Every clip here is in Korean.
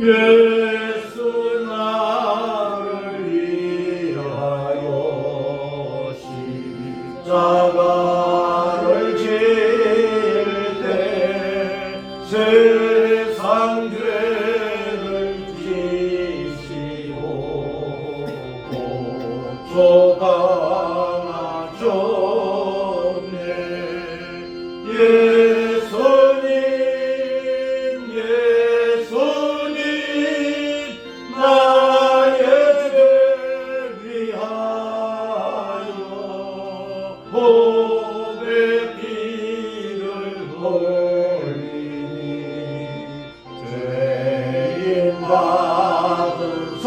예수 나를 위하여 십자가를 질 때 세상 죄를 지시고 고초당하셨네. 예수님 예수님 나의 죄 위하여 복의 피를 흘리니 죄인 받으소서.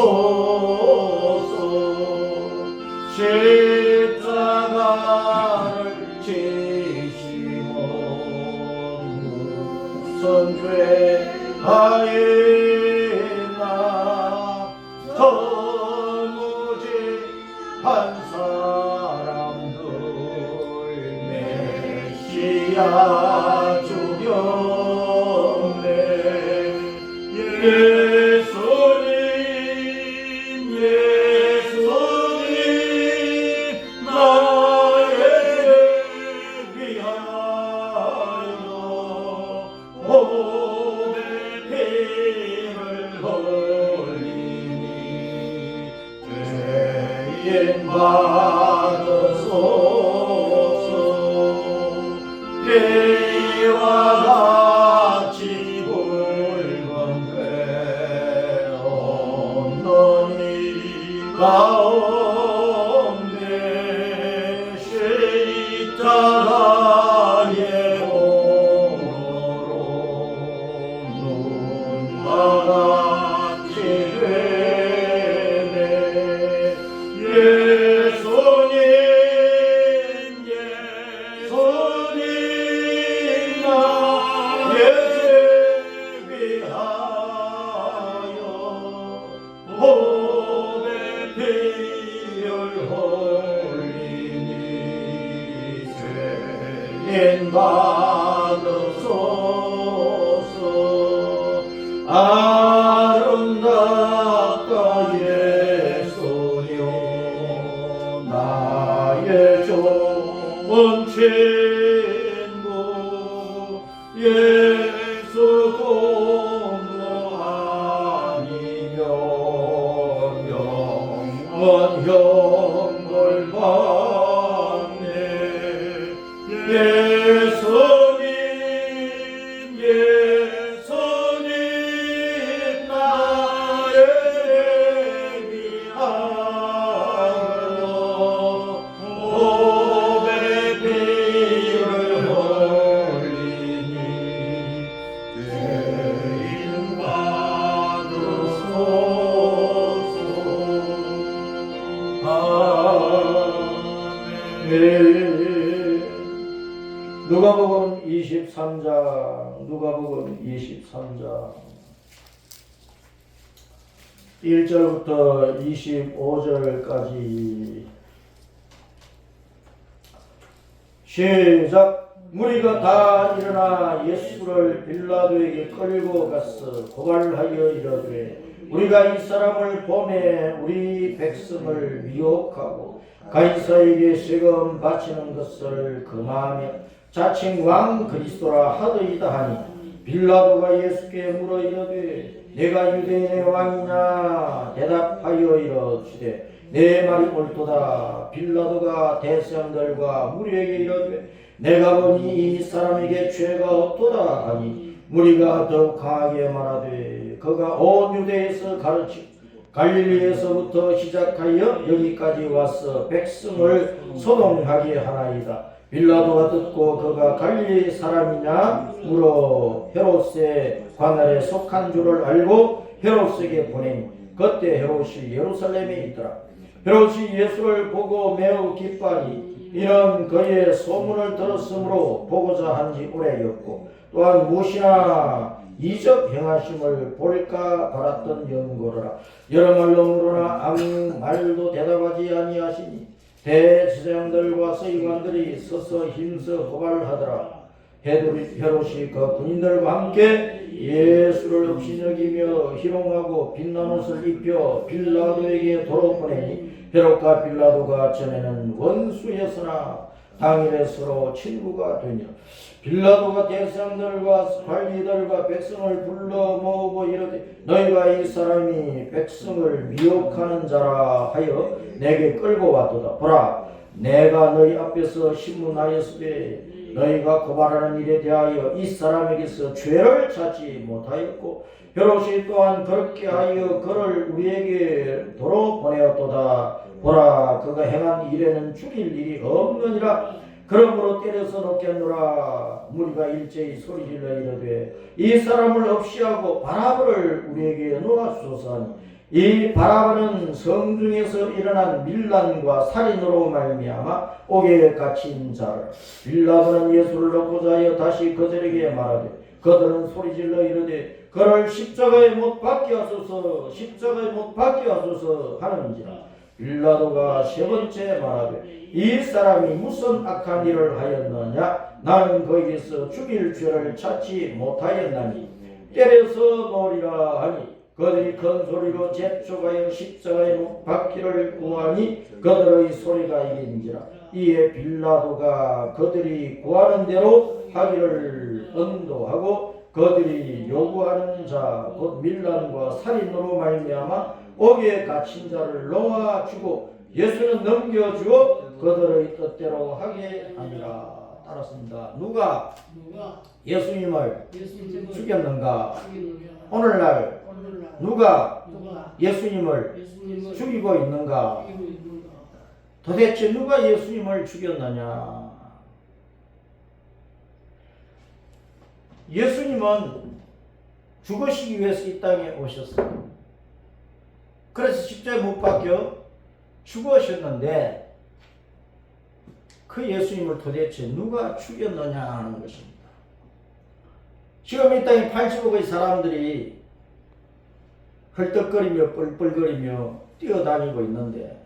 십자가를 지시고 무슨 죄 하였나. 허무지한 사람들 메시아 죽였네. 예수님 예수님 나의 죄 위하여 복의 피를 흘리니 죄인 받으소서. 피와 같이 붉은 배 없는 이 가운데 십자가의 오로 눈과 같이 되네. 예수님 예수님 나의 죄 위하여 복의 피를 흘리니 죄인 받으소서. 아름답다 예수여 나의 좋은 친구. 예수 공로 아니면 영원 형벌 받네. 예수님 예수님 나의 죄 위하여 복의 피를 흘리니 죄인 받으소서. 아멘. 누가복음 23장 누가복음 23장 1절부터 25절까지 시작. 무리가 다 일어나 예수를 빌라도에게 끌고 가서 고발하여 이르되 우리가 이 사람을 보내 우리 백성을 미혹하고 가이사에게 세금 바치는 것을 금하며 자칭 왕 그리스도라 하더이다 하니 빌라도가 예수께 물어 이르되 내가 유대인의 왕이냐. 대답하여 이르시되 내 말이 옳도다. 빌라도가 대성들과 무리에게 이르되 내가 보니 이 사람에게 죄가 없도다 하니 무리가 더욱 강하게 말하되 그가 온 유대에서 가르치고 갈릴리에서부터 시작하여 여기까지 와서 백성을 소동하게 하나이다. 빌라도가 듣고 그가 갈릴리 사람이냐 물어 헤롯의 관할에 속한 줄을 알고 헤롯에게 보내니 그때 헤롯이 예루살렘에 있더라. 헤롯이 예수를 보고 매우 기뻐하니 이는 그의 소문을 들었으므로 보고자 한지 오래였고 또한 무엇이나 이적 행하심을 볼까 바랐던 연고로라. 여러 말로 물으나 아무 말도 대답하지 아니하시니 대제사장들과 서기관들이 서서 힘써 고발하더라. 헤롯이 그 군인들과 함께 예수를 없이 여기며 희롱하고 빛난 옷을 입혀 빌라도에게 도로 보내니 헤롯과 빌라도가 전에는 원수였으나 당일에 서로 친구가 되며 빌라도가 대상들과 관리들과 백성을 불러 모으고 이르되 너희가 이 사람이 백성을 미혹하는 자라 하여 내게 끌고 왔도다. 보라, 내가 너희 앞에서 신문하였으되 너희가 고발하는 일에 대하여 이 사람에게서 죄를 찾지 못하였고 헤롯이 또한 그렇게 하여 그를 우리에게 도로 보내었도다. 보라, 그가 행한 일에는 죽일 일이 없느니라. 그러므로 때려서 놓겠노라. 무리가 일제히 소리질러 이르되 이 사람을 없이하고 바라바를 우리에게 놓아주소서 하니 이 바라바는 성중에서 일어난 밀란과 살인으로 말미암아 옥에 갇힌 자라. 빌라도는 예수를 놓고자 하여 다시 그들에게 말하되 그들은 소리질러 이르되 그를 십자가에 못 박게 하소서, 십자가에 못 박게 하소서 하는지라. 빌라도가 세 번째 말하되 이 사람이 무슨 악한 일을 하였느냐? 나는 거기서 죽일 죄를 찾지 못하였나니 때려서 놓으리라 하니 그들이 큰 소리로 재촉하여 십자가에 못 박기를 구하니 그들의 소리가 이긴지라. 이에 빌라도가 그들이 구하는 대로 하기를 언도하고 그들이 요구하는 자 곧 밀란과 살인으로 말미암아 옥에 갇힌 자를 놓아주고 예수는 넘겨주어 그들의 뜻대로 하게 하니라. 따랐습니다. 누가 예수님을 죽였는가? 오늘날 누가 예수님을 죽이고 있는가? 도대체 누가 예수님을 죽였느냐? 예수님은 죽으시기 위해서 이 땅에 오셨어요. 그래서 십자가에 못 박혀 죽으셨는데 그 예수님을 도대체 누가 죽였느냐 하는 것입니다. 지금 이 땅에 80억의 사람들이 헐떡거리며 뻘뻘거리며 뛰어다니고 있는데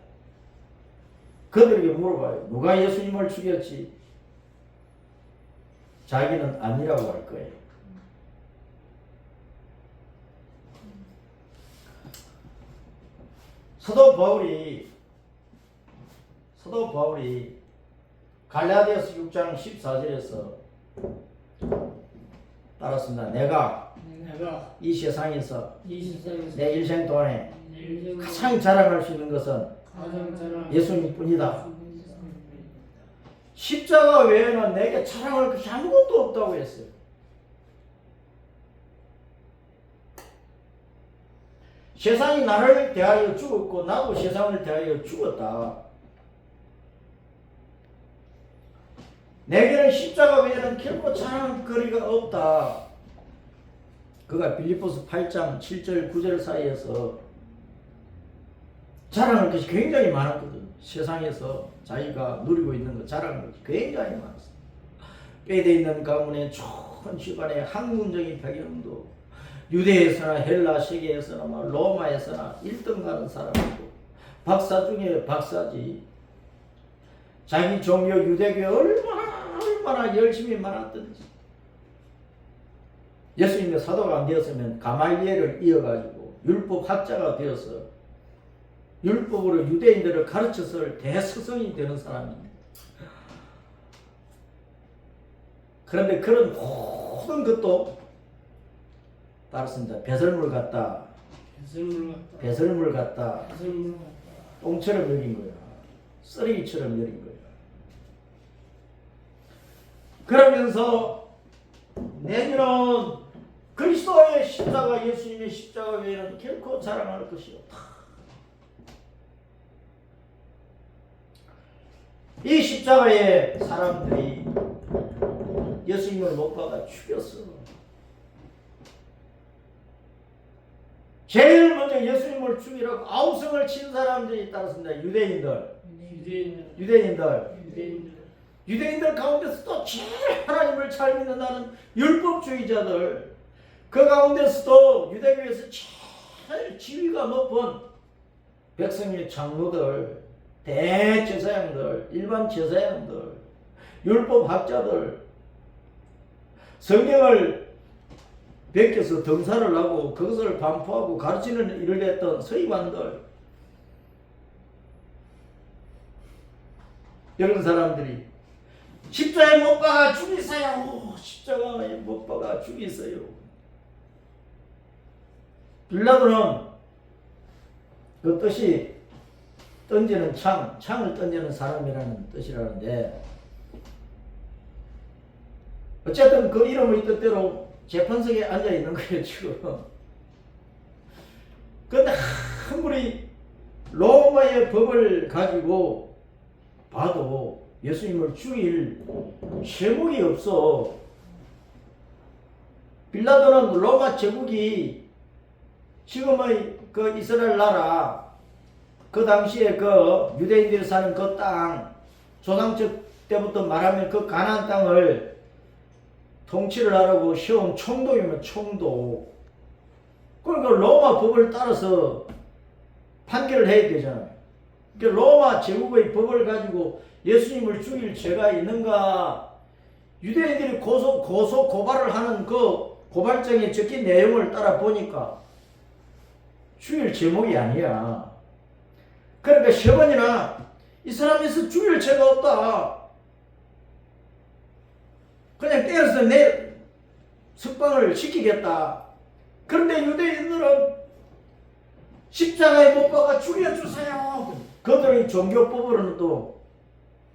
그들에게 물어봐요. 누가 예수님을 죽였지? 자기는 아니라고 할 거예요. 사도 바울이 갈라디아서 6장 14절에서 따랐습니다. 내가 이 세상에서 내 일생 동안에 가장 자랑할 수 있는 것은 예수님뿐이다. 십자가 외에는 내게 자랑할 것이 아무것도 없다고 했어요. 세상이 나를 대하여 죽었고 나도 세상을 대하여 죽었다. 내게는 십자가 외에는 결코 자랑할 거리가 없다. 그가 빌립보서 8장 7절 9절 사이에서 자랑할 것이 굉장히 많았거든. 세상에서 자기가 누리고 있는 것 자랑할 것이 굉장히 많았어. 빼대 있는 가문의 좋은 집안의 학문적인 배경도 유대에서나 헬라 세계에서나 로마에서나 1등 가는 사람이고 박사 중에 박사지. 자기 종교 유대교에 얼마나 열심히 말았던지. 예수님의 사도가 안 되었으면 가말리엘을 이어가지고 율법 학자가 되어서 율법으로 유대인들을 가르쳐서 대스승이 되는 사람입니다. 그런데 그런 모든 것도 따랐습니다. 배설물 같다. 똥처럼 여긴 거야. 쓰레기처럼 여긴 거야. 그러면서 내지는 그리스도의 십자가, 예수님의 십자가 외에는 결코 자랑할 것이 없다. 이 십자가에 사람들이 예수님을 못 박아 죽였어. 제일 먼저 예수님을 죽이라고 아우성을 친 사람들이 따랐습니다. 유대인들 가운데서도 제일 하나님을 잘 믿는다는 율법주의자들, 그 가운데서도 유대교에서 제일 지위가 높은 백성의 장로들, 대제사장들, 일반 제사장들, 율법학자들, 성경을 베껴서 등사를 하고 그것을 반포하고 가르치는 일을 했던 서기관들, 이런 사람들이 십자가에 못 박아 죽이세요. 십자가에 못 박아 죽이세요. 빌라도는 그 뜻이 던지는 창을 던지는 사람이라는 뜻이라는데, 어쨌든 그 이름의 뜻대로 재판석에 앉아 있는 거예요, 지금. 그런데 아무리 로마의 법을 가지고 봐도 예수님을 죽일 제목이 없어. 빌라도는 로마 제국이 지금의 그 이스라엘 나라, 그 당시에 그 유대인들이 사는 그 땅, 조상적 때부터 말하면 그 가나안 땅을 통치를 하라고 세운 총독이면 총독. 그러니까 로마 법을 따라서 판결을 해야 되잖아요. 그러니까 로마 제국의 법을 가지고 예수님을 죽일 죄가 있는가? 유대인들이 고발을 하는 그 고발장에 적힌 내용을 따라 보니까 죽일 제목이 아니야. 그러니까 세 번이나 이 사람에서 죽일 죄가 없다, 그냥 때려서 내 석방을 시키겠다. 그런데 유대인들은 십자가에 못 박아 죽여주세요. 그들의 종교법으로는 또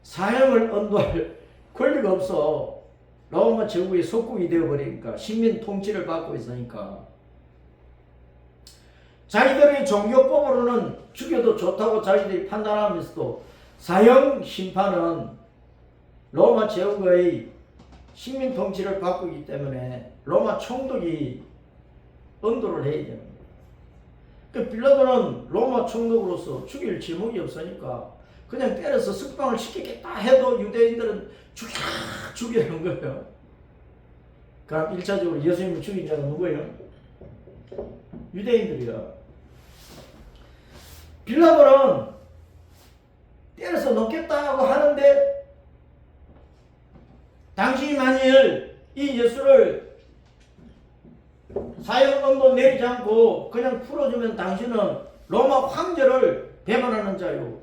사형을 언도할 권리가 없어. 로마 제국의 속국이 되어버리니까, 식민 통치를 받고 있으니까. 자기들의 종교법으로는 죽여도 좋다고 자기들이 판단하면서도 사형 심판은 로마 제국의 식민 통치를 받고 있기 때문에 로마 총독이 언도를 해야 되는 거예요. 그 빌라도는 로마 총독으로서 죽일 제목이 없으니까 그냥 때려서 석방을 시키겠다 해도 유대인들은 죽이라는 거예요. 그럼 1차적으로 예수님을 죽인 자가 누구예요? 유대인들이야. 빌라도는 때려서 놓겠다고 하는데, 당신이 만일 이 예수를 사형 언도 내리지 않고 그냥 풀어주면 당신은 로마 황제를 배반하는 자요.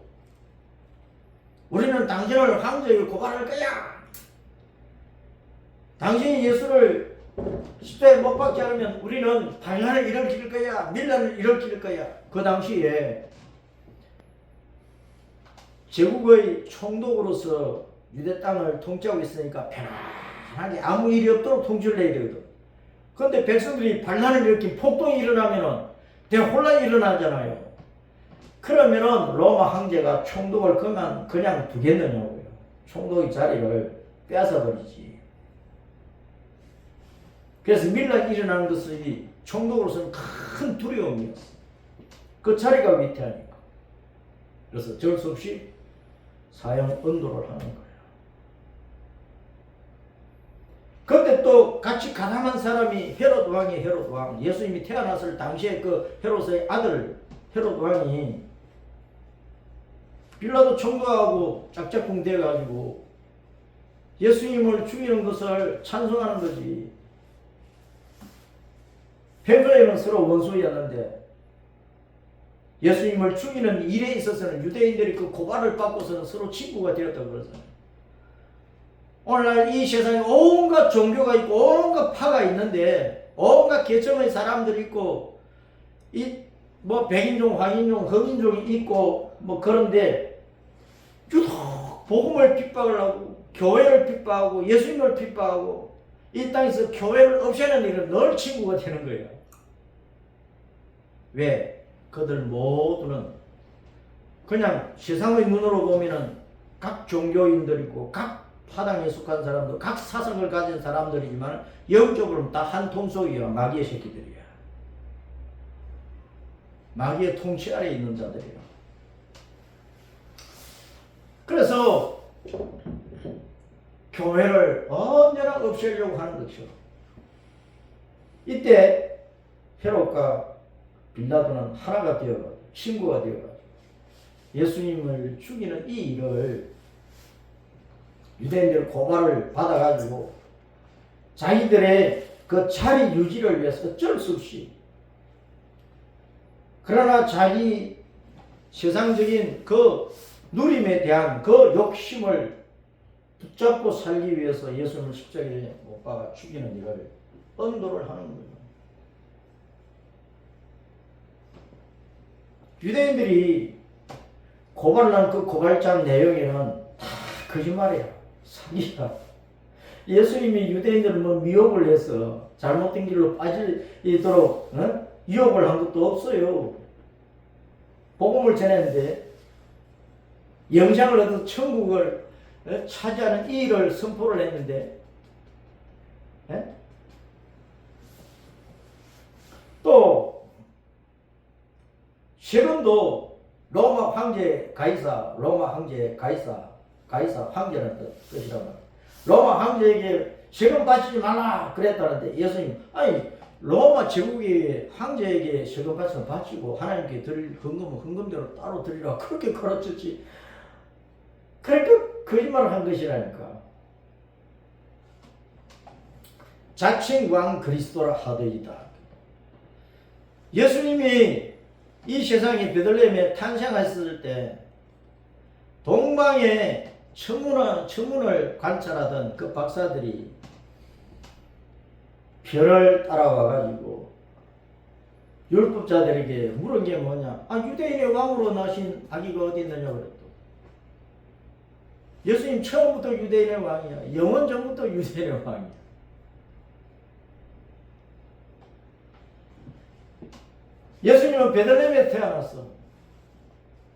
우리는 당신을 황제에게 고발할 거야. 당신이 예수를 십자가에 못 박지 않으면 우리는 반란을 일으킬 거야. 밀란을 일으킬 거야. 그 당시에 제국의 총독으로서 유대 땅을 통치하고 있으니까 편안하게 아무 일이 없도록 통치를 해야 되거든. 그런데 백성들이 반란을 일으킨 폭동이 일어나면은 대혼란이 일어나잖아요. 그러면은 로마 황제가 총독을 그냥 두겠느냐고요. 총독의 자리를 빼앗아버리지. 그래서 밀란이 일어나는 것이 총독으로서는 큰 두려움이었어. 그 자리가 위태하니까. 그래서 어쩔 수 없이 사형 언도를 하는 거예요. 그런데 또 같이 가담한 사람이 헤롯 왕. 예수님이 태어났을 당시에 그 헤롯의 아들 헤롯 왕이 빌라도 총독하고 짝짝꿍 돼가지고 예수님을 죽이는 것을 찬송하는 거지. 평소에는 서로 원수였는데 예수님을 죽이는 일에 있어서는 유대인들이 그 고발을 받고서는 서로 친구가 되었다고 그러잖아요. 오늘날 이 세상에 온갖 종교가 있고 온갖 파가 있는데, 온갖 계층의 사람들이 있고, 뭐 백인종, 황인종, 흑인종이 있고 뭐 그런데 유독 복음을 핍박을 하고 교회를 핍박하고 예수님을 핍박하고 이 땅에서 교회를 없애는 일은 늘 친구가 되는 거예요. 왜? 그들 모두는 그냥 세상의 눈으로 보면은 각 종교인들이고 각 파당에 속한 사람들, 각 사상을 가진 사람들이지만 영적으로는 다 한 통속이야. 마귀의 새끼들이야. 마귀의 통치 아래에 있는 자들이야. 그래서 교회를 언제나 없애려고 하는 거죠. 이때 헤롯과 빌라도는 하나가 되어가지고 친구가 되어가지고 예수님을 죽이는 이 일을 유대인들 고발을 받아가지고 자기들의 그 자리 유지를 위해서 어쩔 수 없이, 그러나 자기 세상적인 그 누림에 대한 그 욕심을 붙잡고 살기 위해서 예수님을 십자가에 못 박아 죽이는 일을 언도를 하는 거예요. 유대인들이 고발한 그 고발장 내용에는 다 거짓말이야. 사기야. 예수님이 유대인들을 뭐 미혹을 해서 잘못된 길로 빠지도록 유혹을 한 것도 없어요. 복음을 전했는데 영생을 얻어 천국을 차지하는 이 일을 선포를 했는데, 또 세금도 로마 황제 가이사, 로마 황제 가이사 황제라는 뜻이라고 합니다. 로마 황제에게 세금 바치지 말라 그랬다는데 예수님, 아니 로마 제국의 황제에게 세금 바치면 바치고 하나님께 드릴 헌금은 헌금대로 따로 드리라 그렇게 가르쳤지. 그러니까 거짓말을 한 것이라니까. 자칭 왕 그리스도라 하더이다. 예수님이 이 세상에 베들레헴에 탄생했을 때 동방의 천문을 관찰하던 그 박사들이 별을 따라와가지고 율법자들에게 물은 게 뭐냐? 유대인의 왕으로 나신 아기가 어디 있느냐 그랬다. 예수님 처음부터 유대인의 왕이야. 영원 전부터 유대인의 왕이야. 예수님은 베들레헴에 태어났어.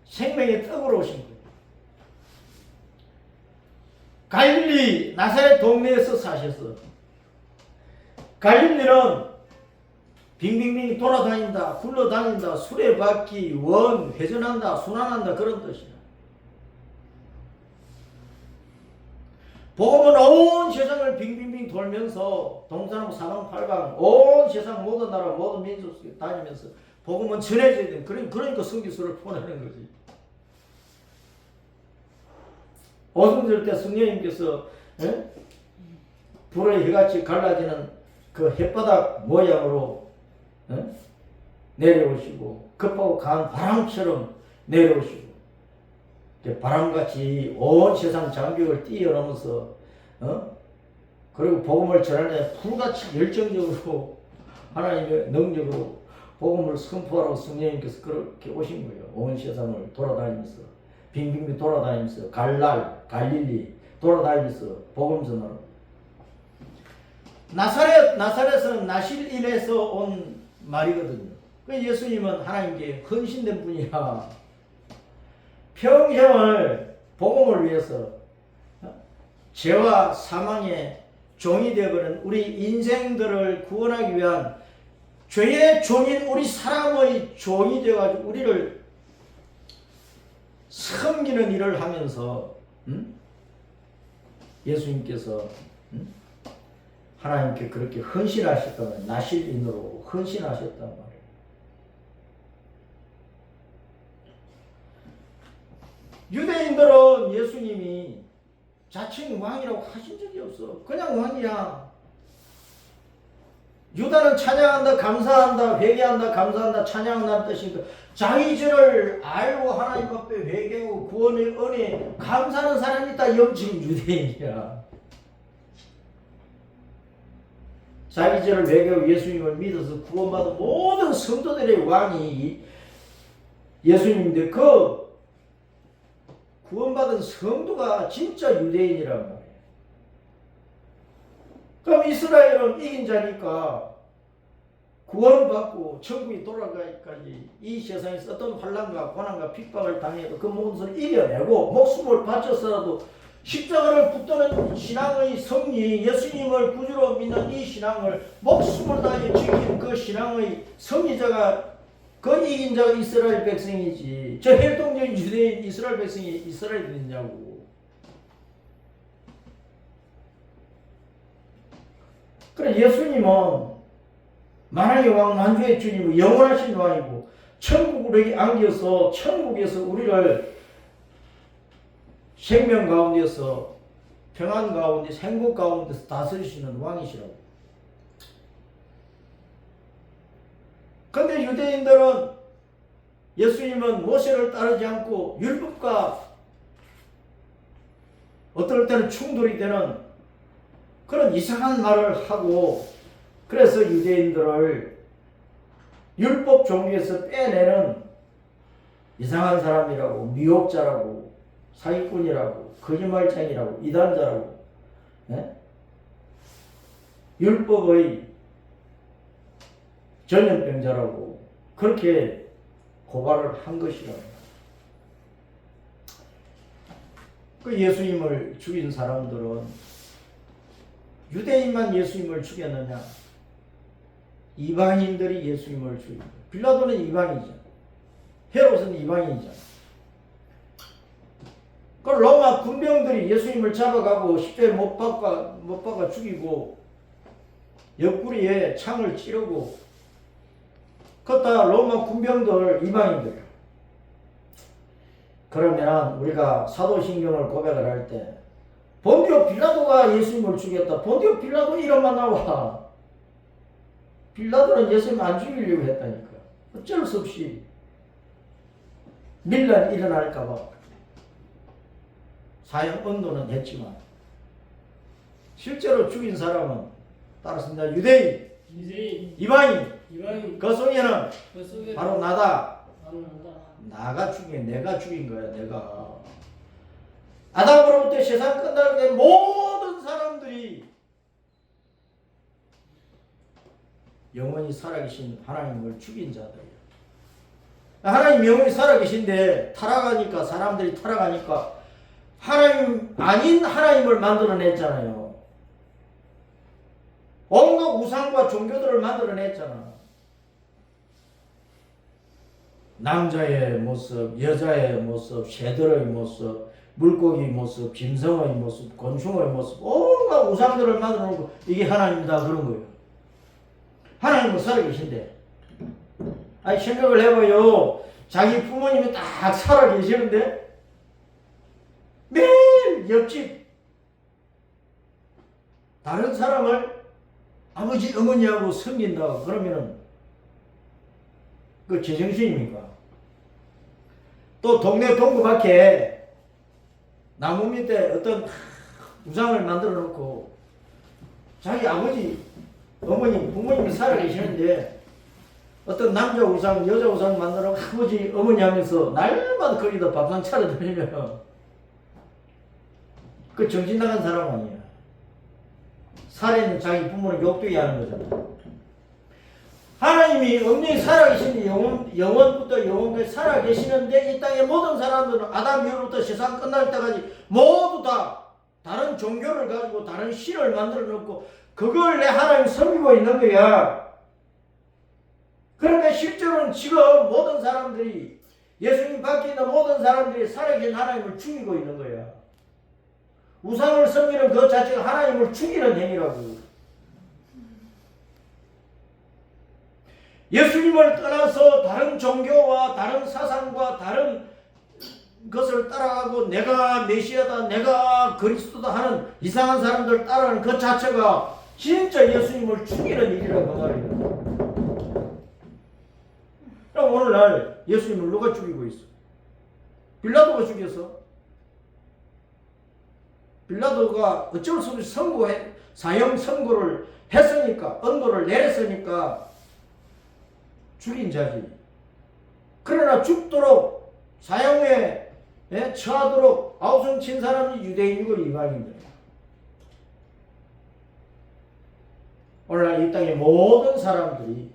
생명의 떡으로 오신 거예요. 갈릴리 나사렛 동네에서 사셨어. 갈릴리는 빙빙빙 돌아다닌다, 굴러다닌다, 수레바퀴, 원, 회전한다, 순환한다 그런 뜻이야. 복음은 온 세상을 빙빙빙 돌면서 동서남북 사방팔방 온 세상 모든 나라 모든 민족 다니면서 복음은 전해져야 돼. 그러니까 선교사를 보내는 거지. 오순절 때 성령님께서 불의 해같이 갈라지는 그 햇바닥 모양으로 내려오시고 급하고 강한 바람처럼 내려오시고 바람같이 온 세상 장벽을 뛰어넘어서 그리고 복음을 전하는 불같이 열정적으로 하나님의 능력으로 복음을 선포하라고 성령님께서 그렇게 오신 거예요. 온 세상을 돌아다니면서 빙빙빙 돌아다니면서 갈릴리 돌아다니면서 복음 전하러. 나사렛은 나실인에서 온 말이거든요. 그 예수님은 하나님께 헌신된 분이야. 평생을 복음을 위해서 죄와 사망의 종이 되어버린 우리 인생들을 구원하기 위한 죄의 종인 우리 사람의 종이 되어가지고 우리를 섬기는 일을 하면서 예수님께서 하나님께 그렇게 헌신하셨다면 나실인으로 헌신하셨단 말이에요. 유대인들은 예수님이 자칭 왕이라고 하신 적이 없어. 그냥 왕이야. 유다는 찬양한다, 감사한다, 회개한다, 감사한다, 찬양한다는 뜻이니까 자기 죄를 알고 하나님 앞에 회개하고 구원의 은혜 감사하는 사람이 다 영적인 유대인이야. 자기 죄를 회개하고 예수님을 믿어서 구원받은 모든 성도들의 왕이 예수님인데 그 구원받은 성도가 진짜 유대인이란 말이에요. 그럼 이스라엘은 이긴 자니까 구원받고 천국이 돌아가기까지 이 세상에서 어떤 환난과 고난과 핍박을 당해도 그 모든 것을 이겨내고 목숨을 바쳐서라도 십자가를 붙드는 신앙의 성리, 예수님을 구주로 믿는 이 신앙을 목숨을 다해 지킨 그 신앙의 성리자가 그 이긴 자가 이스라엘 백성이지. 저 혈통적인 유대인 이스라엘 백성이 이스라엘이냐고. 그래 예수님은 만왕의 왕 만주의 주님이고 영원하신 왕이고 천국으로 안겨서 천국에서 우리를 생명 가운데서 평안 가운데 행복 가운데서 다스리시는 왕이시라고. 근데 유대인들은 예수님은 모세를 따르지 않고 율법과 어떨 때는 충돌이 되는 그런 이상한 말을 하고, 그래서 유대인들을 율법 종교에서 빼내는 이상한 사람이라고, 미혹자라고, 사기꾼이라고, 거짓말쟁이라고, 이단자라고, 네? 율법의 전염병자라고 그렇게 고발을 한 것이라고. 그 예수님을 죽인 사람들은 유대인만 예수님을 죽였느냐? 이방인들이 예수님을 죽인 거예요. 빌라도는 이방인이잖아. 헤롯은 이방인이잖아. 그 로마 군병들이 예수님을 잡아가고 십자가에 못 박아 죽이고 옆구리에 창을 찌르고, 그다 로마 군병들 이방인들이야. 그러면 우리가 사도신경을 고백을 할 때 본디오 빌라도가 예수님을 죽였다. 본디오 빌라도 이름만 나와. 빌라도는 예수님 안 죽이려고 했다니까. 어쩔 수 없이 밀란 일어날까봐 사형 언도는 했지만 실제로 죽인 사람은 따랐습니다. 유대인, 이방인, 그 속에는 바로 나다. 나가 죽인, 내가 죽인 거야. 내가 아담으로부터 세상 끝날 때 모든 사람들이 영원히 살아계신 하나님을 죽인 자들이야. 하나님 영원히 살아계신데 타락하니까, 사람들이 타락하니까 하나님 아닌 하나님을 만들어냈잖아요. 온갖 우상과 종교들을 만들어냈잖아. 남자의 모습, 여자의 모습, 새들의 모습, 물고기 모습, 짐승의 모습, 곤충의 모습, 온갖 우상들을 만들어놓고 이게 하나님이다 그런 거예요. 하나님은 살아계신데, 아니 생각을 해봐요. 자기 부모님이 딱 살아계시는데 매일 옆집 다른 사람을 아버지 어머니하고 섬긴다 그러면은 그 제정신입니까? 또 동네 동구 밖에 나무 밑에 어떤 우상을 만들어 놓고 자기 아버지 어머니 부모님이 살아계시는데 어떤 남자 우상 여자 우상 만들어 아버지 어머니 하면서 날마다 거기다 밥상 차려드리면 그 정신 나간 사람 아니야. 살에는 자기 부모는 욕되게 하는 거잖아. 하나님이 엄연히 살아계시는데 영원부터 영원까지 살아계시는데 이 땅의 모든 사람들은 아담 이후부터 세상 끝날 때까지 모두 다 다른 종교를 가지고 다른 신을 만들어 놓고 그걸 내 하나님 섬기고 있는 거야. 그러니까 실제로는 지금 모든 사람들이 예수님 밖에 있는 모든 사람들이 살아계신 하나님을 죽이고 있는 거야. 우상을 섬기는 그 자체가 하나님을 죽이는 행위라고. 예수님을 떠나서 다른 종교와 다른 사상과 다른 것을 따라가고 내가 메시아다, 내가 그리스도다 하는 이상한 사람들 따라하는 그 자체가 진짜 예수님을 죽이는 일이라고 말이에요. 그럼 오늘날 예수님을 누가 죽이고 있어? 빌라도가 죽였어? 빌라도가 어쩔 수 없이 사형 선고를 했으니까, 언도를 내렸으니까 죽인 자지. 그러나 죽도록 사형에 처하도록 아우성 친 사람이 유대인이고 이방인들이야. 오늘날 이 땅의 모든 사람들이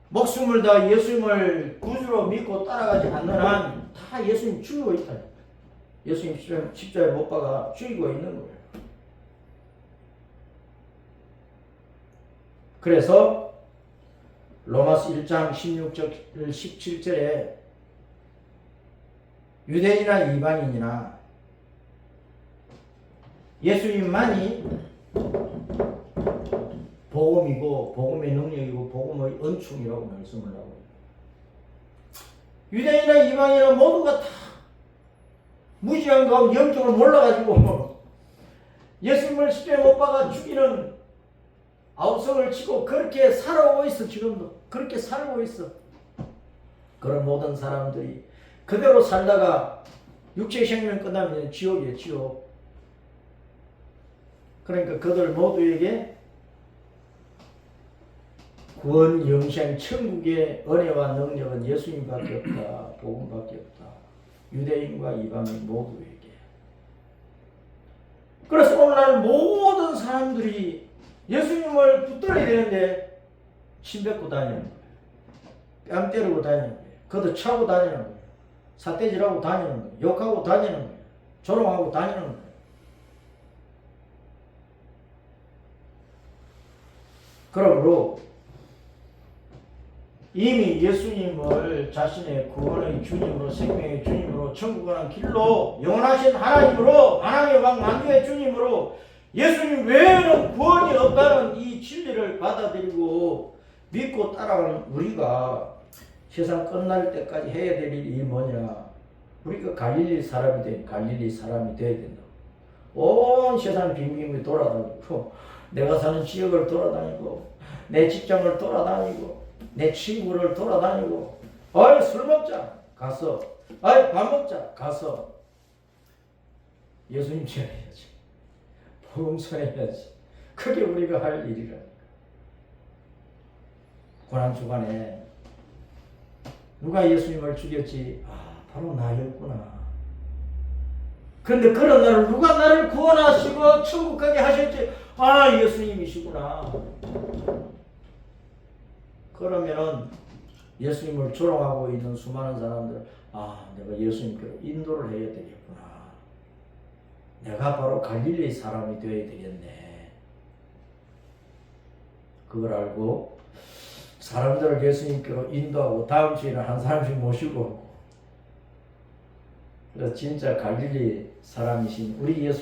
목숨을 다 예수님을 구주로 믿고 따라가지 않는 한 다 예수님 죽이고 있다. 예수님 십자가에 못 박아 죽이고 있는 거예요. 그래서 로마서 1장 16절 17절에 유대인이나 이방인이나 예수님만이 복음이고 복음의 능력이고 복음의 은총이라고 말씀을 하고 있어요. 유대인이나 이방인이나 모두가 다 무지한 가운데 영적으로 몰라가지고 예수님을 십자가에 못 박아 죽이는 아우성을 치고 그렇게 살아오고 있어. 지금도 그렇게 살고 있어. 그런 모든 사람들이 그대로 살다가 육체의 생명 끝나면 지옥이에요. 지옥. 그러니까 그들 모두에게 구원, 영생, 천국의 은혜와 능력은 예수님밖에 없다. 복음밖에 없다. 유대인과 이방인 모두에게. 그래서 오늘날 모든 사람들이 예수님을 붙들어야 되는데 침 뱉고 다니는 거예요. 뺨 때리고 다니는 거예요. 걷어 차고 다니는 거예요. 삿대질하고 다니는 거예요. 욕하고 다니는 거예요. 조롱하고 다니는 거예요. 그러므로 이미 예수님을 자신의 구원의 주님으로, 생명의 주님으로, 천국 가는 길로, 영원하신 하나님으로, 하나님의 왕 만주의 주님으로 예수님 외에는 구원이 없다는 이 진리를 받아들이고 믿고 따라가는 우리가 세상 끝날 때까지 해야 될 일이 뭐냐? 우리가 갈릴리 사람이 돼야 된다. 온 세상 빙빙 돌아다니고, 내가 사는 지역을 돌아다니고, 내 직장을 돌아다니고, 내 친구를 돌아다니고, 술 먹자 가서, 밥 먹자 가서 예수님 전해야지, 복음 전해야지. 그게 우리가 할 일이라니까. 고난 주간에 누가 예수님을 죽였지? 바로 나였구나. 그런데 그런 나를 누가 나를 구원하시고 천국 가게 하셨지? 예수님이시구나. 그러면은 예수님을 조롱하고 있는 수많은 사람들, 내가 예수님께로 인도를 해야 되겠구나. 내가 바로 갈릴리 사람이 되어야 되겠네. 그걸 알고 사람들을 예수님께로 인도하고 다음 주에는 한 사람씩 모시고, 그래서 진짜 갈릴리 사람이신 우리 예수님